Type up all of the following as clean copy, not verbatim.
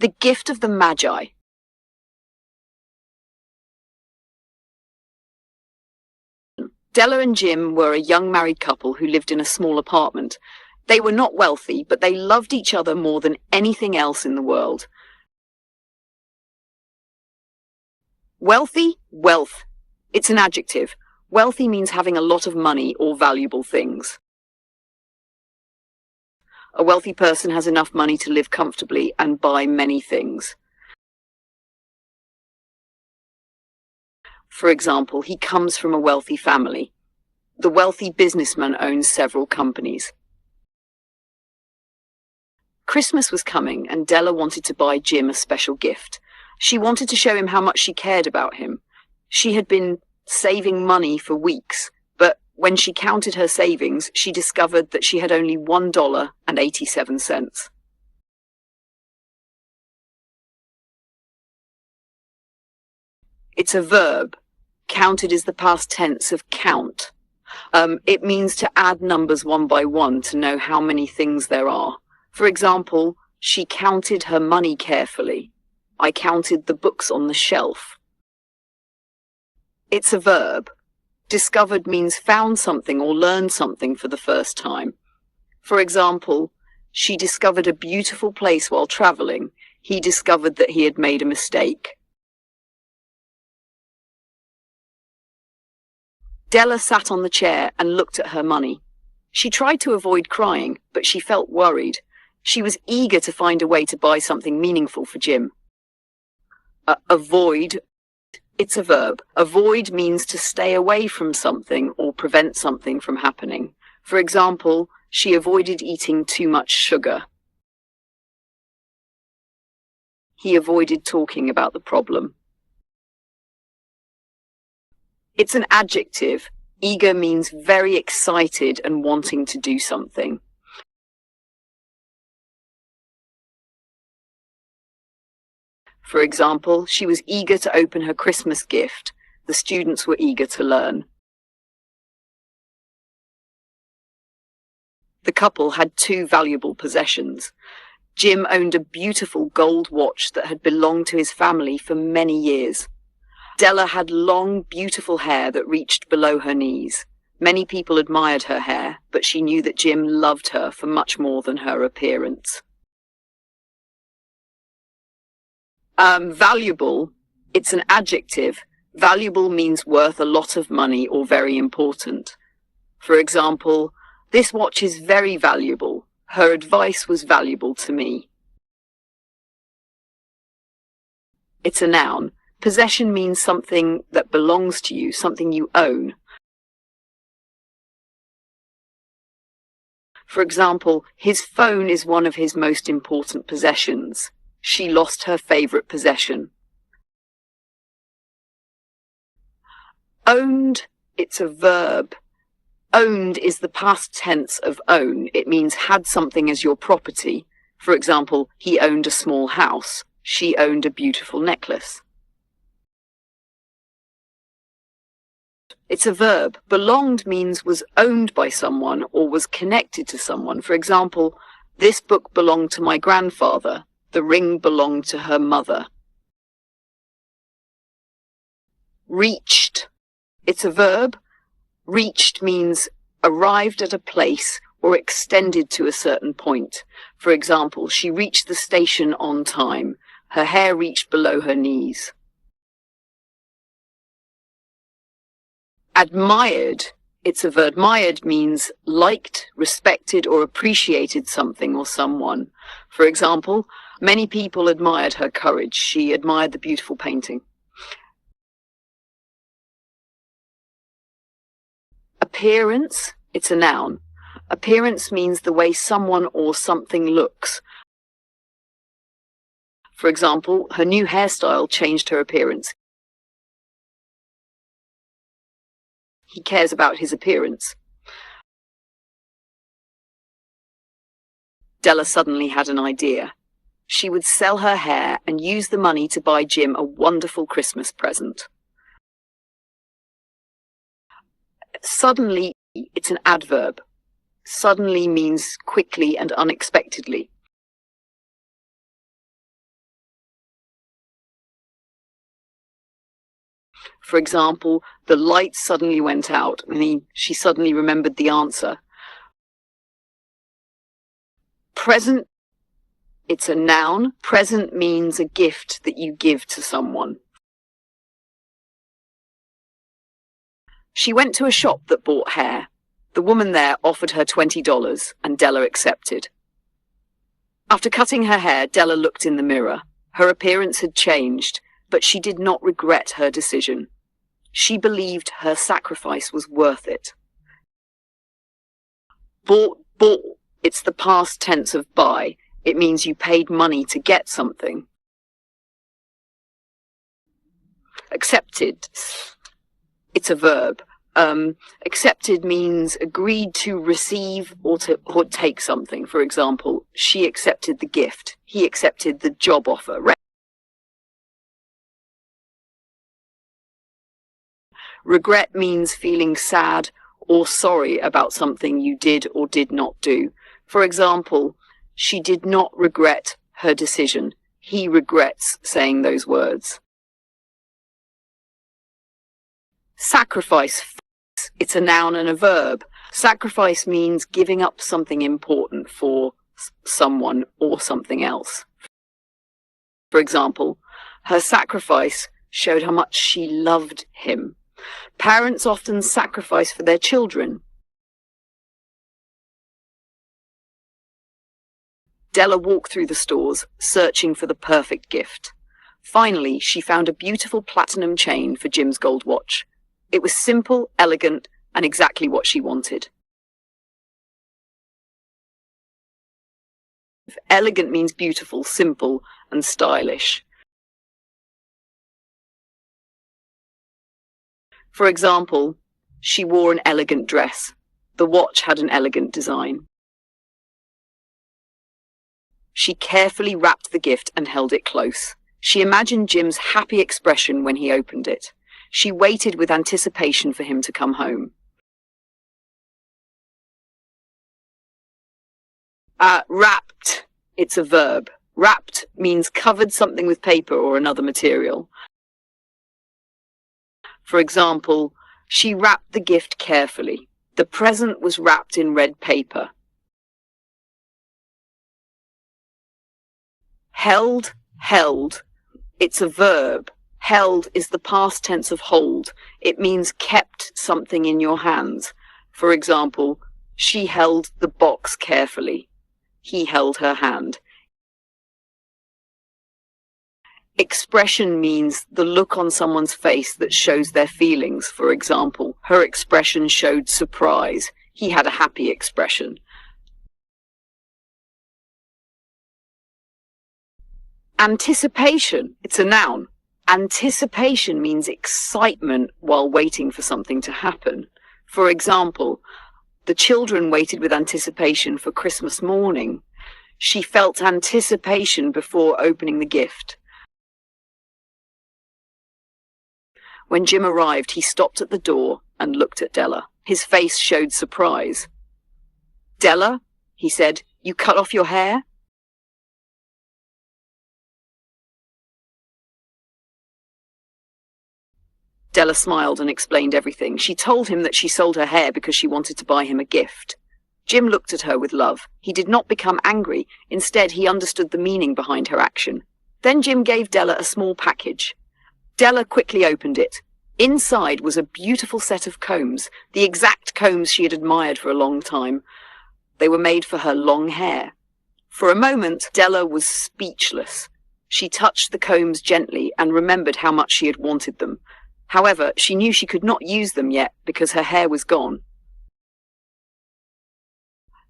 The gift of the Magi. Della and Jim were a young married couple who lived in a small apartment. They were not wealthy, but they loved each other more than anything else in the world. Wealthy, wealth. It's an adjective. Wealthy means having a lot of money or valuable things. A wealthy person has enough money to live comfortably and buy many things. For example, he comes from a wealthy family. The wealthy businessman owns several companies. Christmas was coming and Della wanted to buy Jim a special gift. She wanted to show him how much she cared about him. She had been saving money for weeks, but when she counted her savings, she discovered that she had only $1.87. It's a verb. Counted is the past tense of count. It means to add numbers one by one to know how many things there are. For example, she counted her money carefully. I counted the books on the shelf. It's a verb. Discovered means found something or learned something for the first time. For example, she discovered a beautiful place while traveling. He discovered that he had made a mistake. Della sat on the chair and looked at her money. She tried to avoid crying, but she felt worried. She was eager to find a way to buy something meaningful for Jim. Avoid. It's a verb. Avoid means to stay away from something or prevent something from happening. For example, she avoided eating too much sugar. He avoided talking about the problem. It's an adjective. Eager means very excited and wanting to do something. For example, she was eager to open her Christmas gift. The students were eager to learn. The couple had two valuable possessions. Jim owned a beautiful gold watch that had belonged to his family for many years. Della had long, beautiful hair that reached below her knees. Many people admired her hair, but she knew that Jim loved her for much more than her appearance. Valuable. It's an adjective. Valuable means worth a lot of money or very important. For example, this watch is very valuable. Her advice was valuable to me. It's a noun. Possession means something that belongs to you, something you own. For example, his phone is one of his most important possessions. She lost her favorite possession. Owned, it's a verb. Owned is the past tense of own. It means had something as your property. For example, he owned a small house. She owned a beautiful necklace. It's a verb. Belonged means was owned by someone or was connected to someone. For example, this book belonged to my grandfather. The ring belonged to her mother. Reached. It's a verb. Reached means arrived at a place or extended to a certain point. For example, she reached the station on time. Her hair reached below her knees. Admired. It's a verb. Admired means liked, respected, or appreciated something or someone. For example, many people admired her courage. She admired the beautiful painting. Appearance. It's a noun. Appearance means the way someone or something looks. For example, her new hairstyle changed her appearance. He cares about his appearance. Della suddenly had an idea. She would sell her hair and use the money to buy Jim a wonderful Christmas present. Suddenly, it's an adverb. Suddenly means quickly and unexpectedly. For example, the light suddenly went out and she suddenly remembered the answer. Present, it's a noun. Present means a gift that you give to someone. She went to a shop that bought hair. The woman there offered her $20 and Della accepted. After cutting her hair, Della looked in the mirror. Her appearance had changed, but she did not regret her decision. She believed her sacrifice was worth it. Bought, it's the past tense of buy. It means you paid money to get something. Accepted, it's a verb. Accepted means agreed to receive or take something. For example, she accepted the gift. He accepted the job offer. Regret means feeling sad or sorry about something you did or did not do. For example, she did not regret her decision. He regrets saying those words. Sacrifice, it's a noun and a verb. Sacrifice means giving up something important for someone or something else. For example, her sacrifice showed how much she loved him. Parents often sacrifice for their children. Della walked through the stores, searching for the perfect gift. Finally, she found a beautiful platinum chain for Jim's gold watch. It was simple, elegant, and exactly what she wanted. Elegant means beautiful, simple, and stylish. For example, she wore an elegant dress. The watch had an elegant design. She carefully wrapped the gift and held it close. She imagined Jim's happy expression when he opened it. She waited with anticipation for him to come home. Wrapped, it's a verb. Wrapped means covered something with paper or another material. For example, she wrapped the gift carefully. The present was wrapped in red paper. Held, it's a verb. Held is the past tense of hold. It means kept something in your hands. For example, she held the box carefully. He held her hand. Expression means the look on someone's face that shows their feelings. For example, her expression showed surprise. He had a happy expression. Anticipation, it's a noun. Anticipation means excitement while waiting for something to happen. For example, the children waited with anticipation for Christmas morning. She felt anticipation before opening the gift. When Jim arrived, he stopped at the door and looked at Della. His face showed surprise. "Della," he said, "you cut off your hair?" Della smiled and explained everything. She told him that she sold her hair because she wanted to buy him a gift. Jim looked at her with love. He did not become angry. Instead, he understood the meaning behind her action. Then Jim gave Della a small package. Della quickly opened it. Inside was a beautiful set of combs, the exact combs she had admired for a long time. They were made for her long hair. For a moment, Della was speechless. She touched the combs gently and remembered how much she had wanted them. However, she knew she could not use them yet because her hair was gone.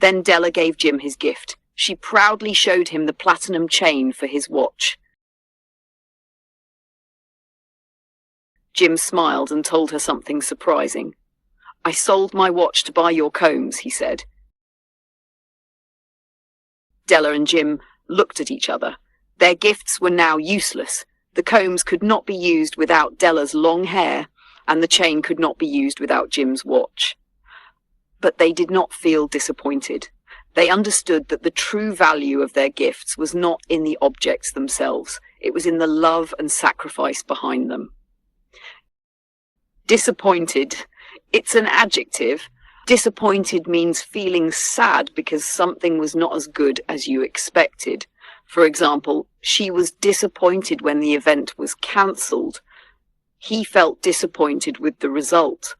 Then Della gave Jim his gift. She proudly showed him the platinum chain for his watch. Jim smiled and told her something surprising. "I sold my watch to buy your combs," he said. Della and Jim looked at each other. Their gifts were now useless. The combs could not be used without Della's long hair, and the chain could not be used without Jim's watch. But they did not feel disappointed. They understood that the true value of their gifts was not in the objects themselves. It was in the love and sacrifice behind them. Disappointed. It's an adjective. Disappointed means feeling sad because something was not as good as you expected. For example, she was disappointed when the event was cancelled. He felt disappointed with the result.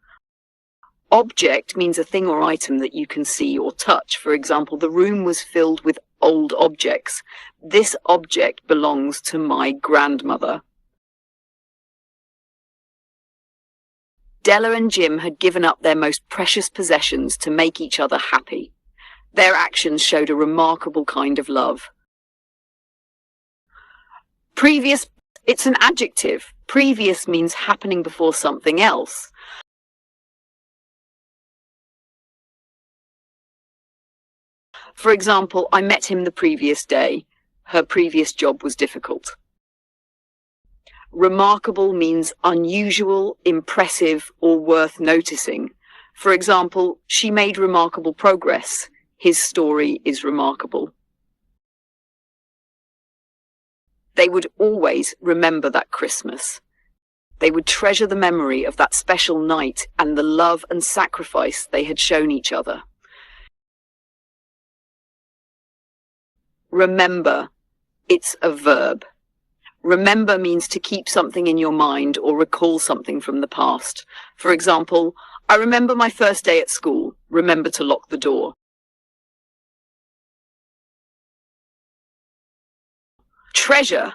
Object means a thing or item that you can see or touch. For example, the room was filled with old objects. This object belongs to my grandmother. Della and Jim had given up their most precious possessions to make each other happy. Their actions showed a remarkable kind of love. Previous, it's an adjective. Previous means happening before something else. For example, I met him the previous day. Her previous job was difficult. Remarkable means unusual, impressive, or worth noticing. For example, she made remarkable progress. His story is remarkable. They would always remember that Christmas. They would treasure the memory of that special night and the love and sacrifice they had shown each other. Remember. It's a verb. Remember means to keep something in your mind or recall something from the past. For example, I remember my first day at school. Remember to lock the door. Treasure.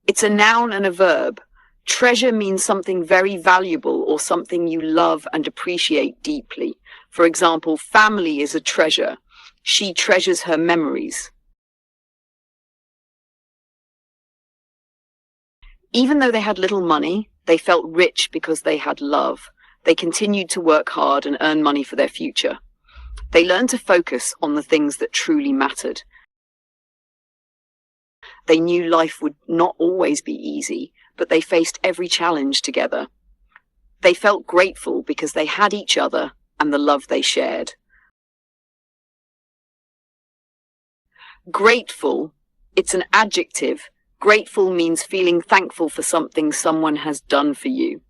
It's a noun and a verb. Treasure means something very valuable or something you love and appreciate deeply. For example, family is a treasure. She treasures her memories. Even though they had little money, they felt rich because they had love. They continued to work hard and earn money for their future. They learned to focus on the things that truly mattered. They knew life would not always be easy, but they faced every challenge together. They felt grateful because they had each other and the love they shared. Grateful. It's an adjective. Grateful means feeling thankful for something someone has done for you.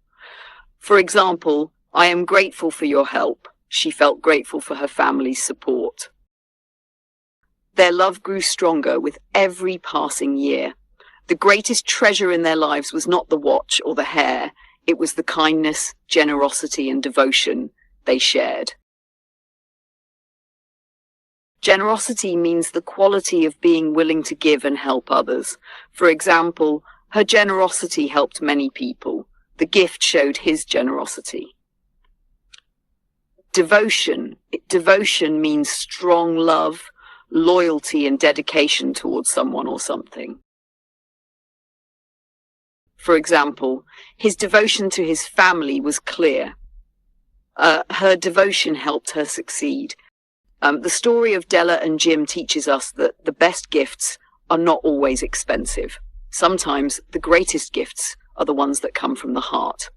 For example, I am grateful for your help. She felt grateful for her family's support. Their love grew stronger with every passing year. The greatest treasure in their lives was not the watch or the hair. It was the kindness, generosity, and devotion they shared. Generosity means the quality of being willing to give and help others. For example, her generosity helped many people. The gift showed his generosity. Devotion. Devotion means strong love, loyalty, and dedication towards someone or something. For example, his devotion to his family was clear. Her devotion helped her succeed. The story of Della and Jim teaches us that the best gifts are not always expensive. Sometimes the greatest gifts are the ones that come from the heart.